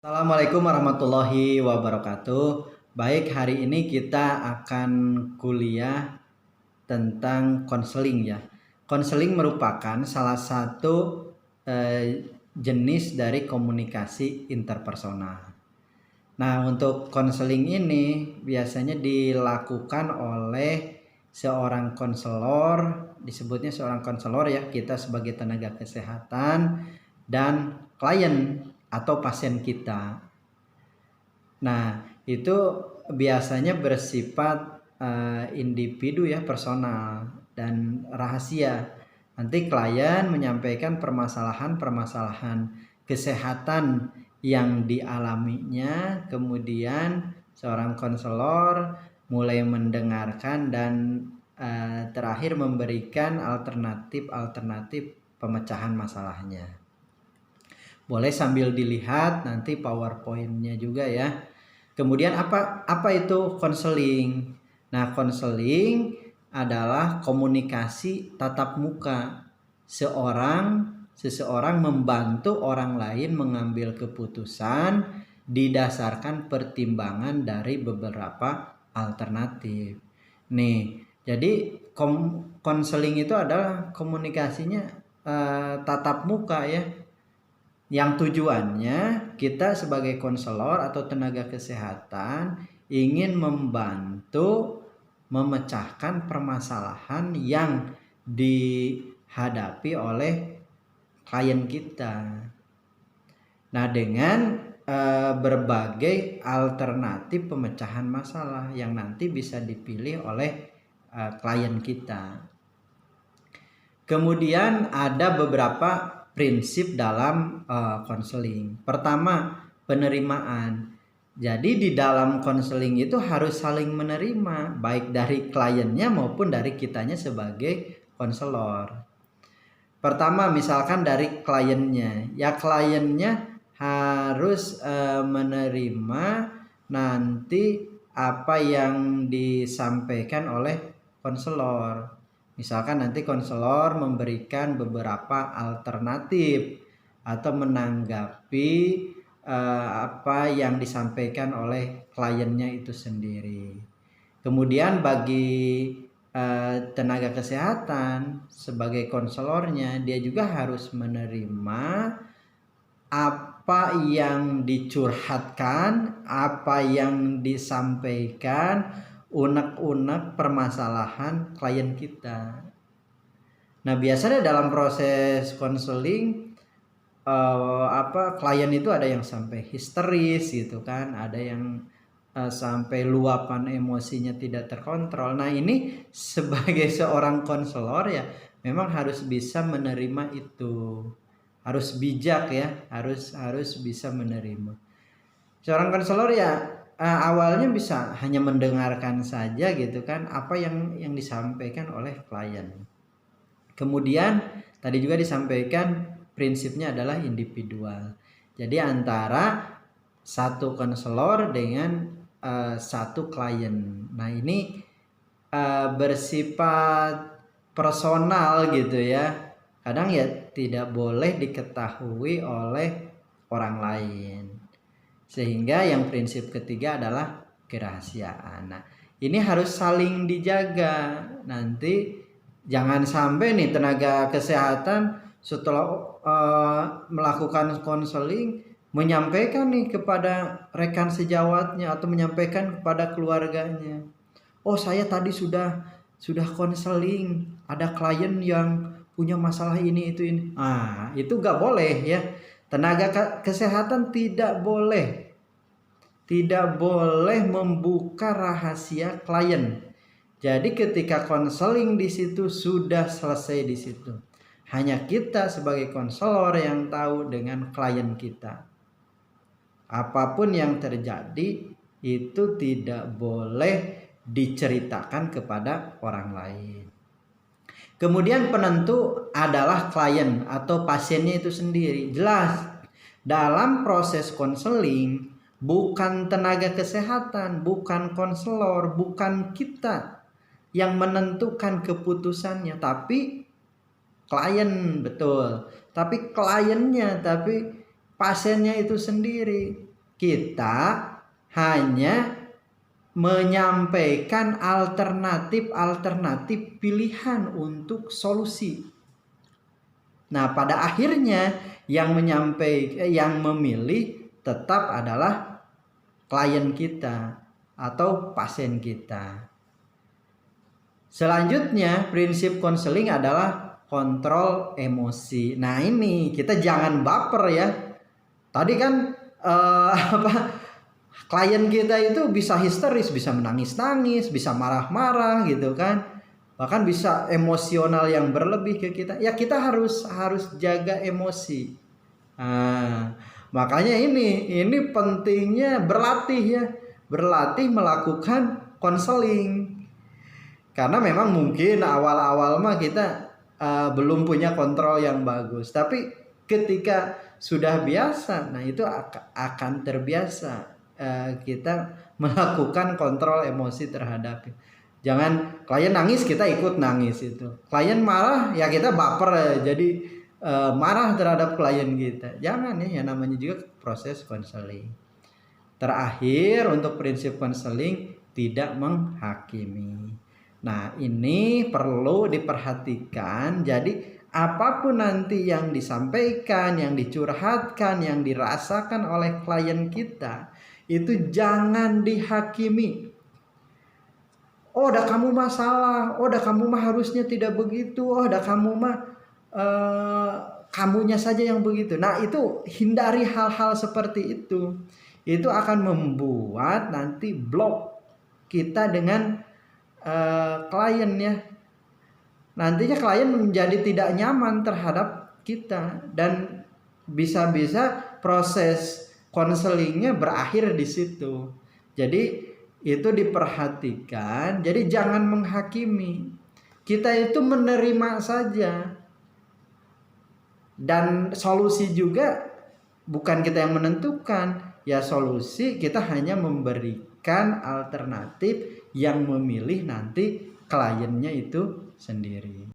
Assalamualaikum warahmatullahi wabarakatuh. Baik, hari ini kita akan kuliah tentang konseling ya. Konseling merupakan salah satu jenis dari komunikasi interpersonal. Nah, untuk konseling ini biasanya dilakukan oleh seorang konselor, disebutnya seorang konselor ya, kita sebagai tenaga kesehatan dan klien atau pasien kita. Nah, itu biasanya bersifat individu ya, personal dan rahasia. Nanti klien menyampaikan permasalahan-permasalahan kesehatan yang dialaminya, kemudian seorang konselor mulai mendengarkan dan terakhir memberikan alternatif pemecahan masalahnya. Boleh sambil dilihat nanti PowerPoint-nya juga ya. Kemudian apa itu konseling? Nah, konseling adalah komunikasi tatap muka. Seseorang membantu orang lain mengambil keputusan didasarkan pertimbangan dari beberapa alternatif. Nih, jadi konseling itu adalah komunikasinya tatap muka ya, yang tujuannya kita sebagai konselor atau tenaga kesehatan ingin membantu memecahkan permasalahan yang dihadapi oleh klien kita. Nah, dengan berbagai alternatif pemecahan masalah yang nanti bisa dipilih oleh klien kita. Kemudian ada beberapa prinsip dalam konseling. Pertama, penerimaan. Jadi di dalam konseling itu harus saling menerima, baik dari kliennya maupun dari kitanya sebagai konselor. Pertama, misalkan dari kliennya, ya kliennya harus menerima nanti apa yang disampaikan oleh konselor. Misalkan nanti konselor memberikan beberapa alternatif atau menanggapi apa yang disampaikan oleh kliennya itu sendiri. Kemudian bagi tenaga kesehatan sebagai konselornya, dia juga harus menerima apa yang dicurhatkan, apa yang disampaikan, unek-unek permasalahan klien kita. Nah, biasanya dalam proses konseling klien itu ada yang sampai histeris gitu kan, ada yang sampai luapan emosinya tidak terkontrol. Nah, ini sebagai seorang konselor ya memang harus bisa menerima itu. Harus bijak ya, harus bisa menerima. Seorang konselor ya awalnya bisa hanya mendengarkan saja gitu kan apa yang disampaikan oleh klien. Kemudian tadi juga disampaikan prinsipnya adalah individual. Jadi antara satu konselor dengan satu klien. Nah, ini bersifat personal gitu ya. Kadang ya tidak boleh diketahui oleh orang lain. Sehingga yang prinsip ketiga adalah kerahasiaan. Nah, ini harus saling dijaga. Nanti jangan sampai nih tenaga kesehatan setelah melakukan konseling menyampaikan nih kepada rekan sejawatnya atau menyampaikan kepada keluarganya. Oh, saya tadi sudah konseling, ada klien yang punya masalah ini itu ini. Itu nggak boleh ya. Tenaga kesehatan tidak boleh membuka rahasia klien. Jadi ketika konseling di situ sudah selesai di situ. Hanya kita sebagai konselor yang tahu dengan klien kita. Apapun yang terjadi itu tidak boleh diceritakan kepada orang lain. Kemudian penentu adalah klien atau pasiennya itu sendiri. Jelas, dalam proses konseling bukan tenaga kesehatan, bukan konselor, bukan kita yang menentukan keputusannya, tapi klien, betul. Tapi kliennya, tapi pasiennya itu sendiri. Kita hanya menyampaikan alternatif-alternatif pilihan untuk solusi. Nah, pada akhirnya yang memilih tetap adalah klien kita atau pasien kita. Selanjutnya, prinsip konseling adalah kontrol emosi. Nah, ini kita jangan baper ya. Tadi kan klien kita itu bisa histeris, bisa menangis-nangis, bisa marah-marah gitu kan. Bahkan bisa emosional yang berlebih ke kita. Ya kita harus jaga emosi. Nah, makanya ini pentingnya berlatih ya. Berlatih melakukan konseling. Karena memang mungkin awal-awal mah kita belum punya kontrol yang bagus. Tapi ketika sudah biasa, nah itu akan terbiasa kita melakukan kontrol emosi terhadap. Jangan klien nangis kita ikut nangis itu. Klien marah ya kita baper jadi marah terhadap klien kita. Jangan ya, yang namanya juga proses konseling. Terakhir untuk prinsip konseling tidak menghakimi. Nah, ini perlu diperhatikan. Jadi apapun nanti yang disampaikan, yang dicurhatkan, yang dirasakan oleh klien kita, itu jangan dihakimi. Oh, udah kamu mah salah. Oh, udah kamu mah harusnya tidak begitu. Oh, udah kamu mah kamunya saja yang begitu. Nah, itu hindari hal-hal seperti itu. Itu akan membuat nanti blok kita dengan klien ya. Nantinya klien menjadi tidak nyaman terhadap kita dan bisa-bisa proses konselingnya berakhir di situ. Jadi itu diperhatikan. Jadi jangan menghakimi. Kita itu menerima saja. Dan solusi juga bukan kita yang menentukan. Ya solusi kita hanya memberikan alternatif yang memilih nanti kliennya itu sendiri.